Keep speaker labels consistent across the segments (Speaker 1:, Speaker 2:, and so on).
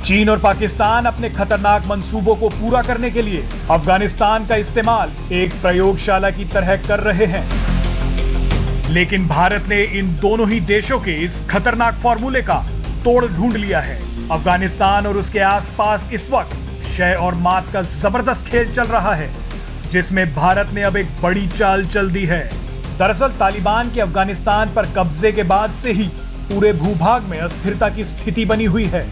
Speaker 1: चीन और पाकिस्तान अपने खतरनाक मंसूबों को पूरा करने के लिए अफगानिस्तान का इस्तेमाल एक प्रयोगशाला की तरह कर रहे हैं। लेकिन भारत ने इन दोनों ही देशों के इस खतरनाक फॉर्मूले का तोड़ ढूंढ लिया है। अफगानिस्तान और उसके आसपास इस वक्त शय और मात का जबरदस्त खेल चल रहा है, जिसमें भारत ने अब एक बड़ी चाल चल दी है। दरअसल तालिबान के अफगानिस्तान पर कब्जे के बाद से ही पूरे भूभाग में अस्थिरता की स्थिति बनी हुई है।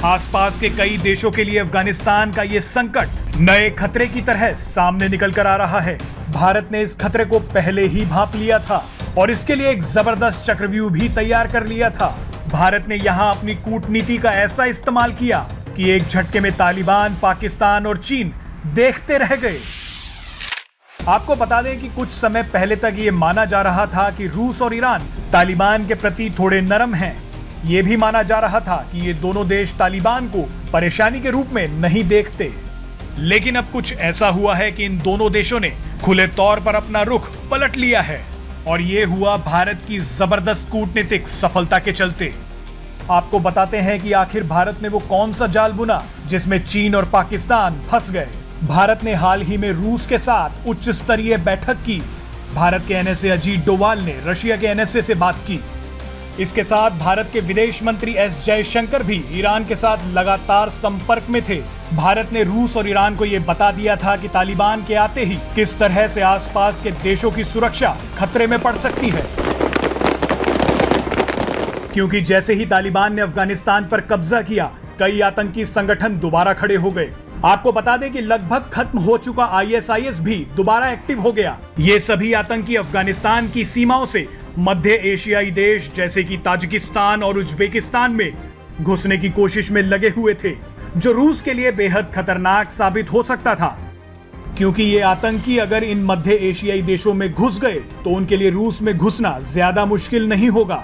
Speaker 1: आसपास के कई देशों के लिए अफगानिस्तान का ये संकट नए खतरे की तरह सामने निकल कर आ रहा है। भारत ने इस खतरे को पहले ही भांप लिया था और इसके लिए एक जबरदस्त चक्रव्यूह भी तैयार कर लिया था। भारत ने यहाँ अपनी कूटनीति का ऐसा इस्तेमाल किया कि एक झटके में तालिबान, पाकिस्तान और चीन देखते रह गए। आपको बता दें कि कुछ समय पहले तक ये माना जा रहा था कि रूस और ईरान तालिबान के प्रति थोड़े नरम हैं। ये भी माना जा रहा था कि ये दोनों देश तालिबान को परेशानी के रूप में नहीं देखते। लेकिन अब कुछ ऐसा हुआ है कि इन दोनों देशों ने खुले तौर पर अपना रुख पलट लिया है और ये हुआ भारत की जबरदस्त कूटनीतिक सफलता के चलते। आपको बताते हैं कि आखिर भारत ने वो कौन सा जाल बुना जिसमें चीन और पाकिस्तान फंस गए। भारत ने हाल ही में रूस के साथ उच्च स्तरीय बैठक की। भारत के एनएसए अजीत डोवाल ने रशिया के एनएसए से बात की। इसके साथ भारत के विदेश मंत्री एस जयशंकर भी ईरान के साथ लगातार संपर्क में थे। भारत ने रूस और ईरान को यह बता दिया था कि तालिबान के आते ही किस तरह से आसपास के देशों की सुरक्षा खतरे में पड़ सकती है, क्योंकि जैसे ही तालिबान ने अफगानिस्तान पर कब्जा किया, कई आतंकी संगठन दोबारा खड़े हो गए। आपको बता दें कि लगभग खत्म हो चुका आईएसआईएस भी दोबारा एक्टिव हो गया। ये सभी आतंकी अफगानिस्तान की सीमाओं से मध्य एशियाई देश जैसे कि ताजिकिस्तान और उज्बेकिस्तान में घुसने की कोशिश में लगे हुए थे, जो रूस के लिए बेहद खतरनाक साबित हो सकता था, क्योंकि ये आतंकी अगर इन मध्य एशियाई देशों में घुस गए तो उनके लिए रूस में घुसना ज्यादा मुश्किल नहीं होगा।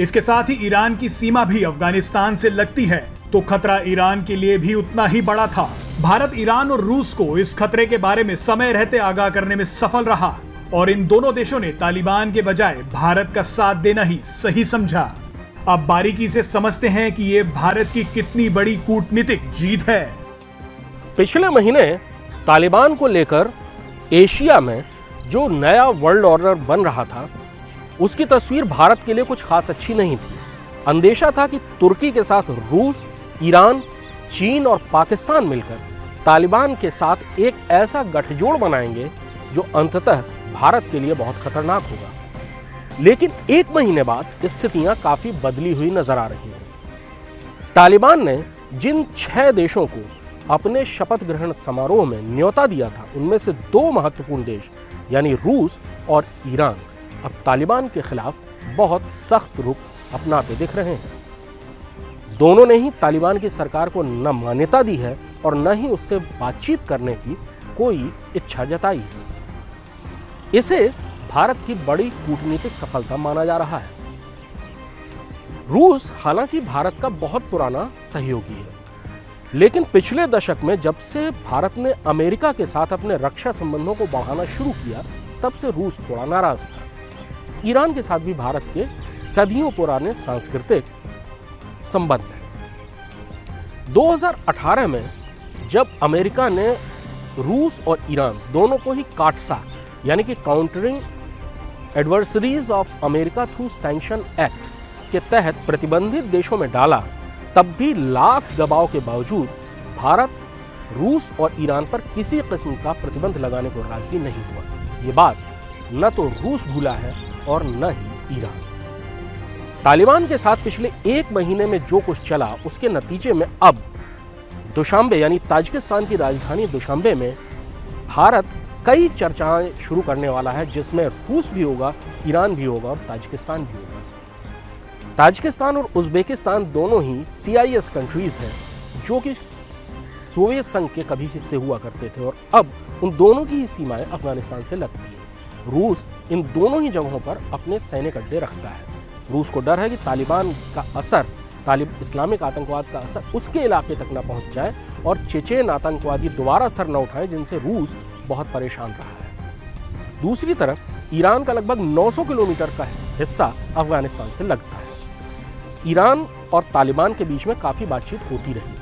Speaker 1: इसके साथ ही ईरान की सीमा भी अफगानिस्तान से लगती है, तो खतरा ईरान के लिए भी उतना ही बड़ा था। भारत ईरान और रूस को इस खतरे के बारे में समय रहते आगाह करने में सफल रहा और इन दोनों देशों ने तालिबान के बजाय भारत का साथ देना ही सही समझा। अब बारीकी से समझते हैं कि ये भारत की कितनी बड़ी कूटनीतिक जीत है।
Speaker 2: पिछले महीने तालिबान को लेकर एशिया में जो नया वर्ल्ड ऑर्डर बन रहा था, उसकी तस्वीर भारत के लिए कुछ खास अच्छी नहीं थी। अंदेशा था कि तुर्की के साथ रूस, ईरान, चीन और पाकिस्तान मिलकर तालिबान के साथ एक ऐसा गठजोड़ बनाएंगे जो अंततः भारत के लिए बहुत खतरनाक होगा। लेकिन एक महीने बाद स्थितियां काफी बदली हुई नजर आ रही हैं। तालिबान ने जिन 6 देशों को अपने शपथ ग्रहण समारोह में न्योता दिया था, उनमें से 2 महत्वपूर्ण देश यानी रूस और ईरान अब तालिबान के खिलाफ बहुत सख्त रुख अपनाते दिख रहे हैं। दोनों ने ही तालिबान की सरकार को न मान्यता दी है और न ही उससे बातचीत करने की कोई इच्छा जताई है। इसे भारत की बड़ी कूटनीतिक सफलता माना जा रहा है। रूस हालांकि भारत का बहुत पुराना सहयोगी है, लेकिन पिछले दशक में जब से भारत ने अमेरिका के साथ अपने रक्षा संबंधों को बढ़ाना शुरू किया, तब से रूस थोड़ा नाराज था। ईरान के साथ भी भारत के सदियों पुराने सांस्कृतिक संबंध हैं। 2018 में जब अमेरिका ने रूस और ईरान दोनों को ही काटसा यानी कि countering adversaries of America through sanction act के तहत प्रतिबंधित देशों में डाला, तब भी लाख दबाव के बावजूद भारत रूस और ईरान पर किसी किस्म का प्रतिबंध लगाने को राजी नहीं हुआ। ये बात न तो रूस भूला है और न ही ईरान। तालिबान के साथ पिछले 1 महीने में जो कुछ चला, उसके नतीजे में अब दुशांबे यानी ताजिकिस्तान की राजधानी दुशांबे में भारत कई चर्चाएं शुरू करने वाला है, जिसमें रूस भी होगा, ईरान भी होगा और ताजिकिस्तान भी होगा। ताजिकिस्तान और उज्बेकिस्तान दोनों ही CIS कंट्रीज हैं, जो कि सोवियत संघ के कभी हिस्से हुआ करते थे और अब उन दोनों की ही सीमाएं अफगानिस्तान से लगती हैं। रूस इन दोनों ही जगहों पर अपने सैनिक अड्डे रखता है। रूस को डर है कि तालिबान का असर, इस्लामिक आतंकवाद का असर उसके इलाके तक न पहुंच जाए और चेचेन आतंकवादी दोबारा सर न उठाएं, जिनसे रूस बहुत परेशान रहा है। दूसरी तरफ ईरान का लगभग 900 किलोमीटर का हिस्सा अफगानिस्तान से लगता है। ईरान और तालिबान के बीच में काफ़ी बातचीत होती रही,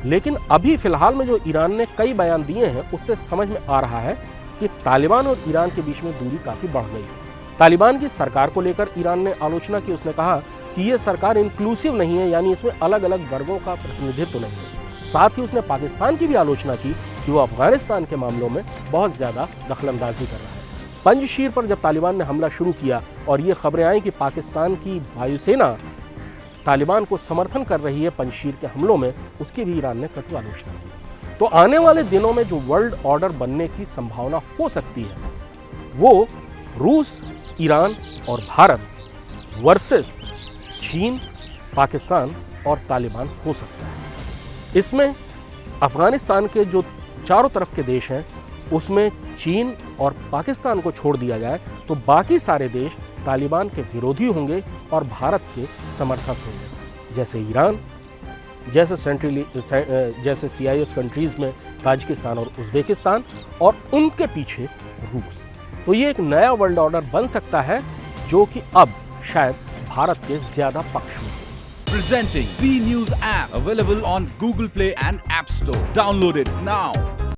Speaker 2: लेकिन अभी फिलहाल में जो ईरान ने कई बयान दिए हैं उससे समझ में आ रहा है कि तालिबान और ईरान के बीच में दूरी काफ़ी बढ़ गई है। तालिबान की सरकार को लेकर ईरान ने आलोचना की। उसने कहा कि ये सरकार इंक्लूसिव नहीं है, यानी इसमें अलग अलग वर्गों का प्रतिनिधित्व नहीं है। साथ ही उसने पाकिस्तान की भी आलोचना की कि वो अफगानिस्तान के मामलों में बहुत ज़्यादा दखलंदाजी कर रहा है। पंजशीर पर जब तालिबान ने हमला शुरू किया और ये खबरें आई कि पाकिस्तान की वायुसेना तालिबान को समर्थन कर रही है पंजशीर के हमलों में, उसकी भी ईरान ने कटु आलोचना की। तो आने वाले दिनों में जो वर्ल्ड ऑर्डर बनने की संभावना हो सकती है वो रूस, ईरान और भारत वर्सेस चीन, पाकिस्तान और तालिबान हो सकता है। इसमें अफगानिस्तान के जो चारों तरफ के देश हैं उसमें चीन और पाकिस्तान को छोड़ दिया जाए तो बाकी सारे देश तालिबान के विरोधी होंगे और भारत के समर्थक होंगे, जैसे ईरान, जैसे CIS कंट्रीज़ में ताजिकिस्तान और उज़्बेकिस्तान, और उनके पीछे रूस। तो ये एक नया वर्ल्ड ऑर्डर बन सकता है जो कि अब शायद भारत के ज़्यादा पक्ष में।
Speaker 3: Presenting B News app, available on Google Play and App Store. Download it now.